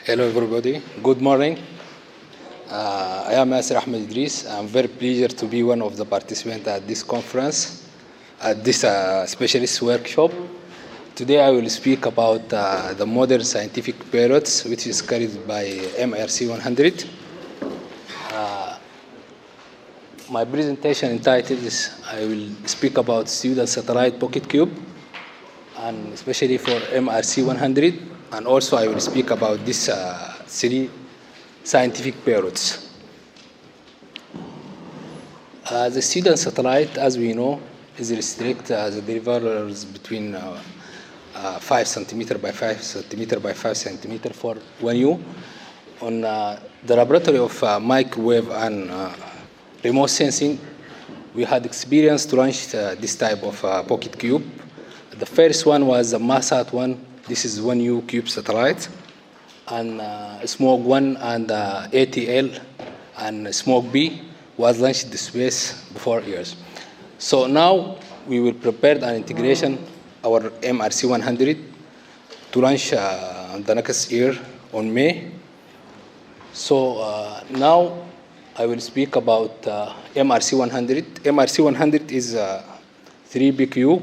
Hello everybody, good morning. I am Yasir I'm very pleased to be one of the participants at this conference, at this specialist workshop. Today I will speak about the modern scientific payloads, which is carried by MRC-100. My presentation entitled is, I will speak about student satellite PocketQube, and especially for MRC-100, and also I will speak about these three scientific payloads. The student satellite, as we know, is restricted the deliverables between 5 centimeter by 5 centimeter by 5 centimeter for 1U. On the laboratory of microwave and remote sensing, we had experience to launch this type of PocketQube. The first one was the MASAT-1. This is 1U cube satellite. And SMOG-1 and ATL and SMOG-B was launched to space before years. So now we will prepare an integration, our MRC-100, to launch the next year on May. So now I will speak about MRC-100. MRC-100 is a 3BQ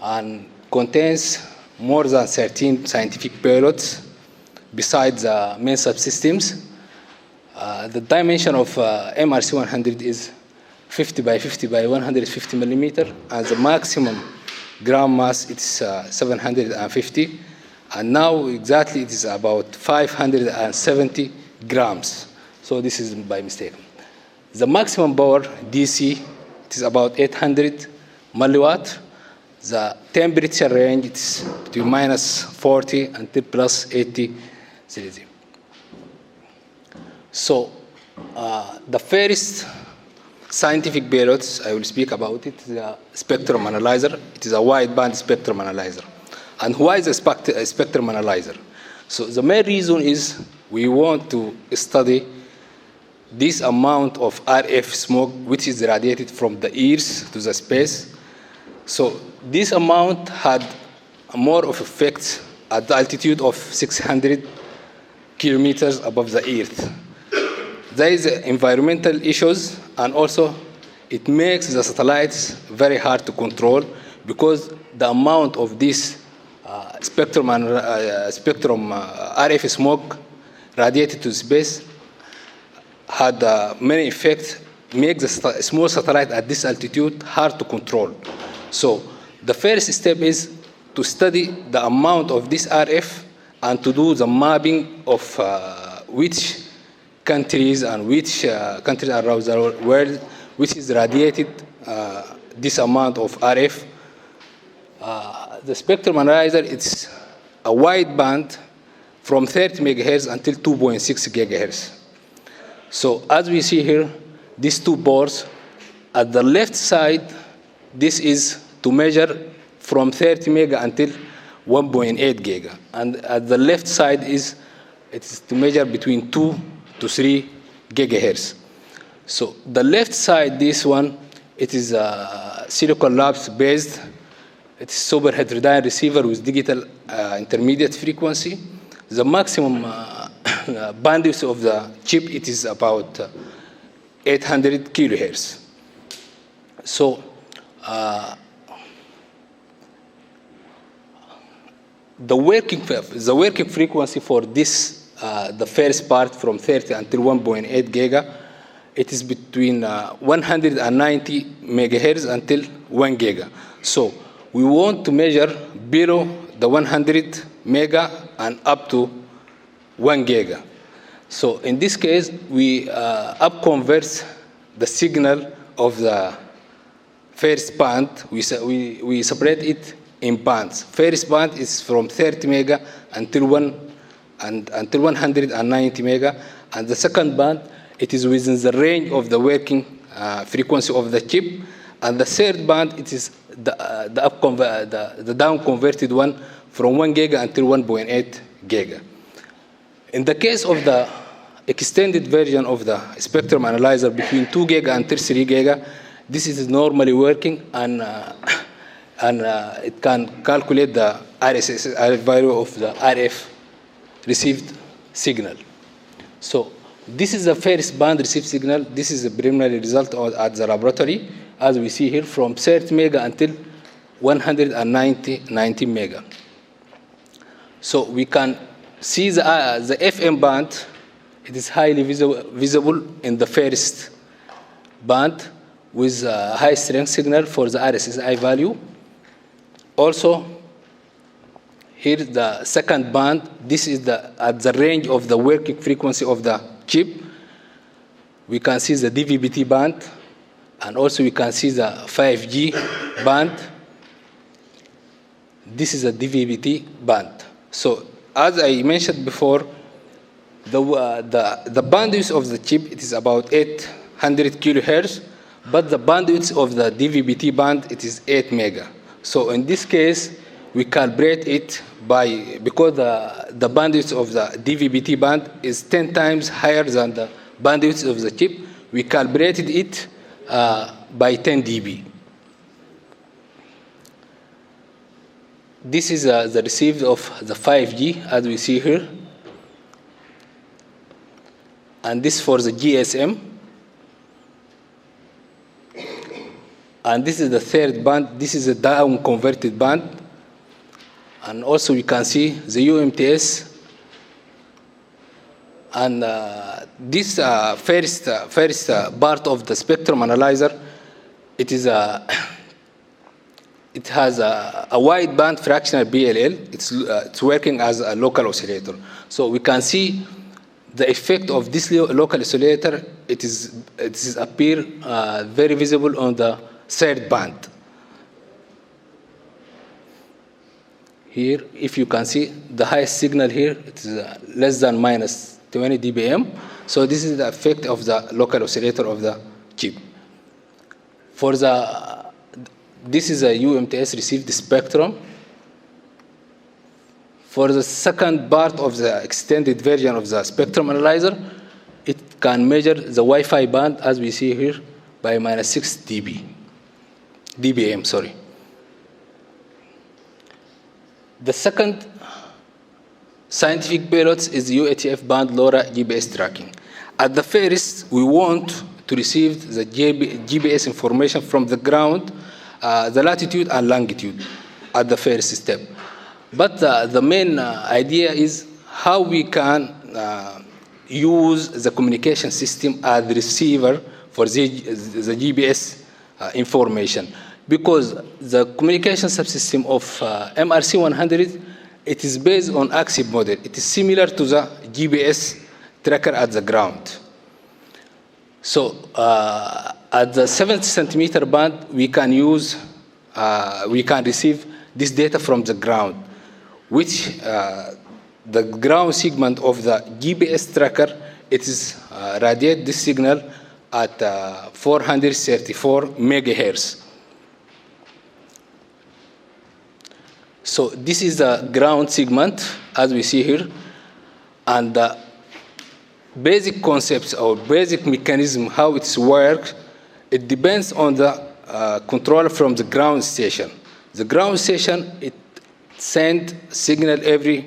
and contains more than 13 scientific payloads besides the main subsystems. The dimension of MRC-100 is 50 by 50 by 150 millimeter, and the maximum ground mass is 750, and now exactly it is about 570 grams. So this is by mistake. The maximum power DC, it is about 800 milliwatt. The temperature range is between -40 until +80 Celsius. So the first scientific payloads I will speak about it is a spectrum analyzer. It is a wideband spectrum analyzer. And why is a spectrum analyzer? So the main reason is we want to study this amount of RF smoke which is radiated from the ears to the space. So this amount had more of effect at the altitude of 600 kilometers above the Earth. There is environmental issues, and also it makes the satellites very hard to control because the amount of this spectrum RF smoke radiated to space had many effects, make the small satellite at this altitude hard to control. So the first step is to study the amount of this RF and to do the mapping of which countries and which countries around the world which is radiated this amount of RF. The spectrum analyzer is a wide band from 30 megahertz until 2.6 gigahertz. So as we see here, these two boards, at the left side, this is to measure from 30 mega until 1.8 giga. And at the left side it is to measure between 2 to 3 gigahertz. So the left side, this one, it is Silicon Labs based. It's super heterodyne receiver with digital intermediate frequency. The maximum bandwidth of the chip, it is about 800 kilohertz. So the working frequency for this, the first part from 30 until 1.8 giga, it is between 190 megahertz until 1 giga. So we want to measure below the 100 mega and up to 1 giga. So in this case, we upconvert the signal of the first band. We separate it in bands. First band is from 30 mega until 190 mega, and the second band, it is within the range of the working frequency of the chip, and the third band, it is the down converted one from 1 giga until 1.8 giga. In the case of the extended version of the spectrum analyzer between 2 giga and 3 giga, this is normally working, and it can calculate the RSS value of the RF received signal. So this is the first band received signal. This is the preliminary result at the laboratory, as we see here, from 30 mega until 190 mega. So we can see the FM band. It is highly visible in the first band with a high strength signal for the RSSI value. Also, here the second band, this is at the range of the working frequency of the chip. We can see the DVB-T band, and also we can see the 5G band. This is a DVB-T band. So as I mentioned before, the bandwidth of the chip, it is about 800 kilohertz, but the bandwidth of the DVB-T band, it is 8 mega. So in this case, we calibrate it because the bandwidth of the DVB-T band is 10 times higher than the bandwidth of the chip. We calibrated it by 10 dB. This is the received of the 5G, as we see here. And this for the GSM. And this is the third band. This is a down converted band. And also we can see the UMTS. And this first part of the spectrum analyzer, it has a wideband fractional BLL. It's working as a local oscillator. So we can see the effect of this local oscillator. It is appear very visible on the third band. Here, if you can see the highest signal here, it is less than minus 20 dBm. So this is the effect of the local oscillator of the chip. This is a UMTS received spectrum. For the second part of the extended version of the spectrum analyzer, it can measure the Wi-Fi band, as we see here, by minus 6 dBm. Sorry. The second scientific payload is the UATF band LoRa GPS tracking. At the first, we want to receive the GPS information from the ground, the latitude and longitude at the first step. But the main idea is how we can use the communication system as the receiver for the GPS information. Because the communication subsystem of MRC-100, it is based on AXIP model. It is similar to the GPS tracker at the ground. So at the 70 centimeter band, we can receive this data from the ground, which the ground segment of the GPS tracker, it is radiate this signal at 434 megahertz. So this is the ground segment, as we see here, and the basic concepts or basic mechanism, how it's works, it depends on the controller from the ground station. The ground station, it sends signal every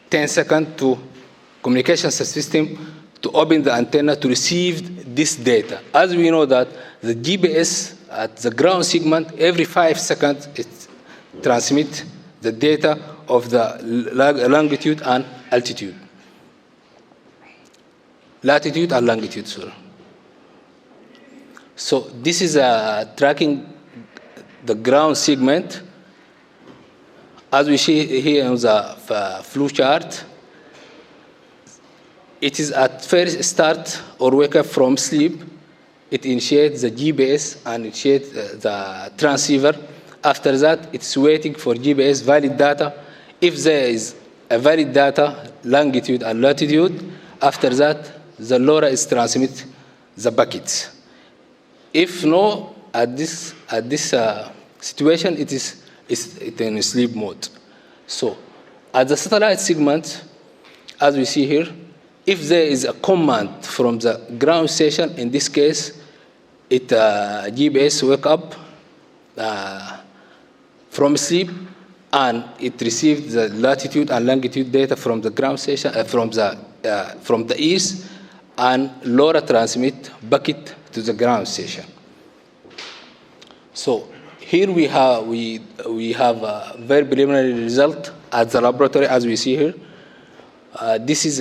10 seconds to communication system to open the antenna to receive this data. As we know that the GPS at the ground segment, every 5 seconds, it transmits the data of the longitude and altitude. Latitude and longitude, sorry. So this is tracking the ground segment. As we see here on the flow chart, it is at first start or wake up from sleep. It initiates the GPS and initiates the transceiver. After that, it's waiting for GPS valid data. If there is a valid data, longitude and latitude, after that, the LoRa is transmit the packets. If no, at this situation, it is in sleep mode. So at the satellite segment, as we see here, if there is a command from the ground station, in this case, GPS wake up from sleep, and it received the latitude and longitude data from the ground station, from the from the east, and LoRa transmit bucket to the ground station. So here we have a very preliminary result at the laboratory, as we see here. This is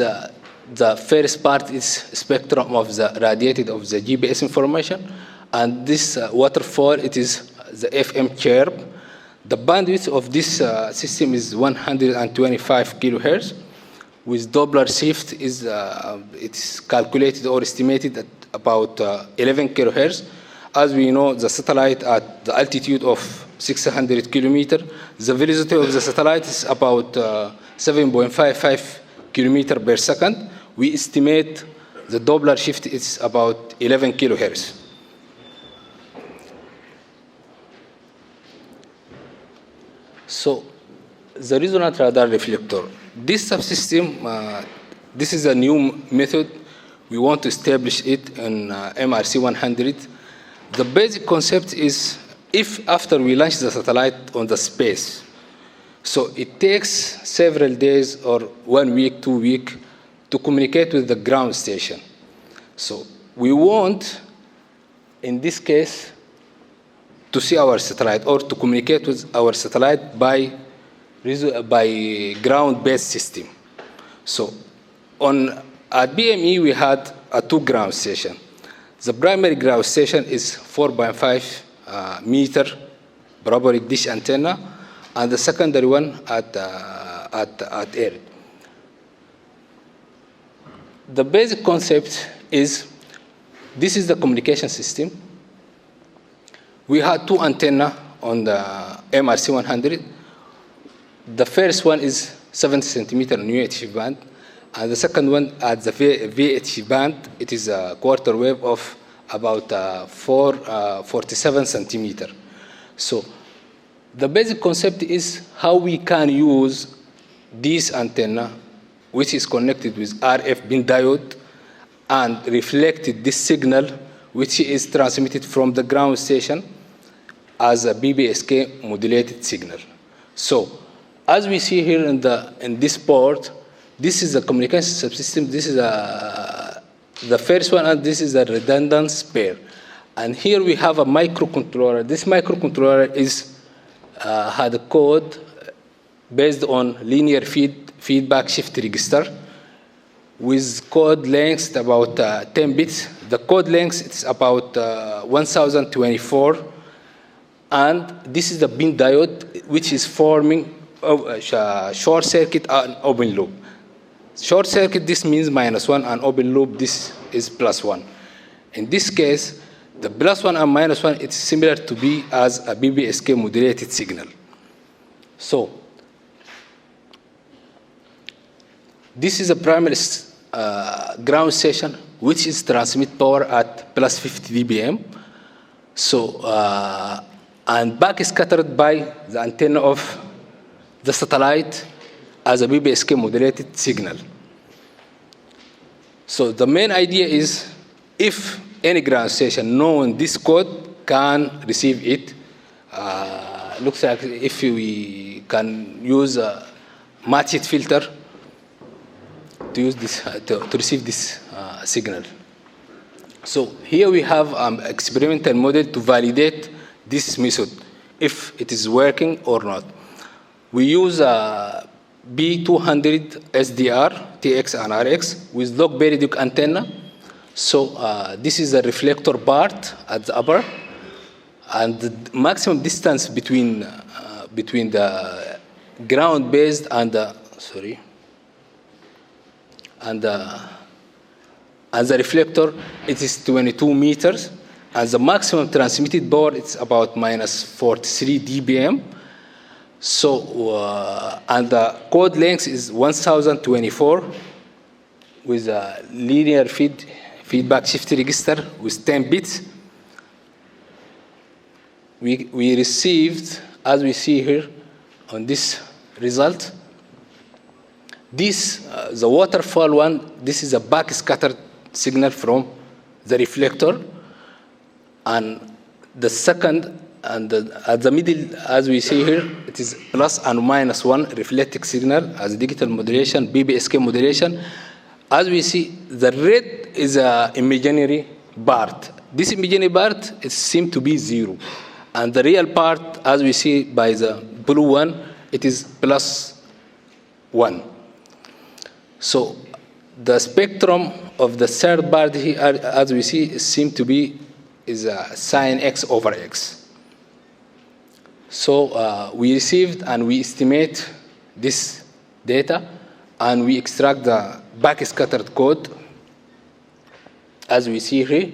the first part is spectrum of the radiated of the GPS information, and this waterfall, it is the FM curve. The bandwidth of this system is 125 kilohertz. With Doppler shift, it's calculated or estimated at about 11 kilohertz. As we know, the satellite at the altitude of 600 kilometers, the velocity of the satellite is about 7.55 kilometers per second. We estimate the Doppler shift is about 11 kilohertz. So the resonant radar reflector. This subsystem, this is a new method. We want to establish it in MRC-100. The basic concept is if after we launch the satellite on the space, so it takes several days or 1 week, 2 weeks to communicate with the ground station. So we want, in this case, to see our satellite or to communicate with our satellite by ground-based system. So at BME, we had a 2 ground station. The primary ground station is 4.5 meter parabolic dish antenna, and the secondary one at Earth. The basic concept is this is the communication system. We had 2 antennas on the MRC-100. The first one is 70 centimeter in UHF band, and the second one at the VHF band, it is a quarter wave of about 47 centimeter. So the basic concept is how we can use this antenna, which is connected with RF bin diode, and reflected this signal, which is transmitted from the ground station as a BBSK modulated signal. So as we see here in this port, this is a communication subsystem. This is the first one, and this is a redundant pair. And here we have a microcontroller. This microcontroller had a code based on linear feedback shift register with code length about 10 bits. The code length is about 1024. And this is the bin diode, which is forming short circuit and open loop. Short circuit, this means -1, and open loop, this is +1. In this case, the +1 and -1, it's similar to be as a BBSK modulated signal. So this is a primary ground station, which is transmit power at +50 dBm. So, and back scattered by the antenna of the satellite as a BBSK modulated signal. So the main idea is if any ground station knowing this code can receive it. Looks like if we can use a matched filter to use this to receive this signal. So here we have an experimental model to validate this method, if it is working or not. We use a B200 SDR, TX and RX with log periodic antenna. So this is the reflector part at the upper, and the maximum distance between the ground-based and the reflector, it is 22 meters, and the maximum transmitted power is about -43 dBm. So, and the code length is 1024 with a linear feedback shift register with 10 bits. We received, as we see here on this result, this, the waterfall one, this is a backscattered signal from the reflector. And the second, and at the middle, as we see here, it is +and -1 reflecting signal as digital modulation, BBSK modulation. As we see, the red is an imaginary part. This imaginary part seems to be 0. And the real part, as we see by the blue one, it is +1. So the spectrum of the third part here, as we see, seems to be is a sin x over x. So we received and we estimate this data, and we extract the backscattered code, as we see here.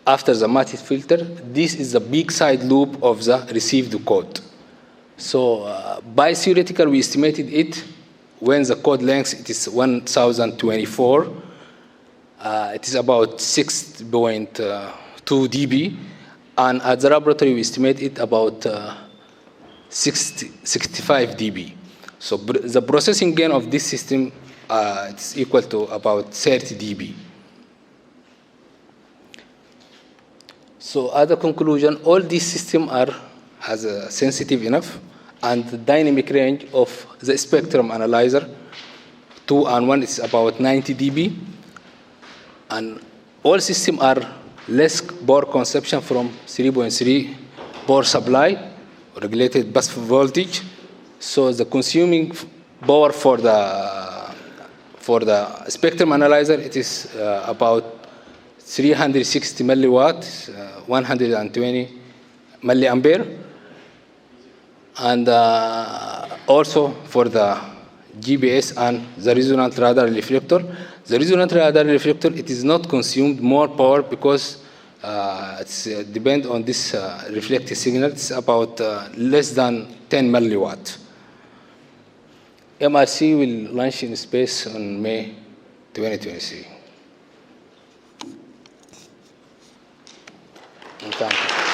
After the matched filter, this is the big side loop of the received code. So by theoretical, we estimated it when the code length it is 1024. It is about 6.2 dB, and at the laboratory we estimate it about 65 dB. So the processing gain of this system it's equal to about 30 dB. So as a conclusion, all these systems are sensitive enough, and the dynamic range of the spectrum analyzer 2 and 1 is about 90 dB, and all systems are less power consumption from 3.3 power supply, regulated bus voltage. So the consuming power for the spectrum analyzer, it is about 360 milliwatts, 120 milliampere. And also for the GPS and the resonant radar reflector. The resonant radar reflector, it is not consumed more power because it's depend on this reflected signal. It's about less than 10 milliwatt. MRC will launch in space on May 2023. Thank you.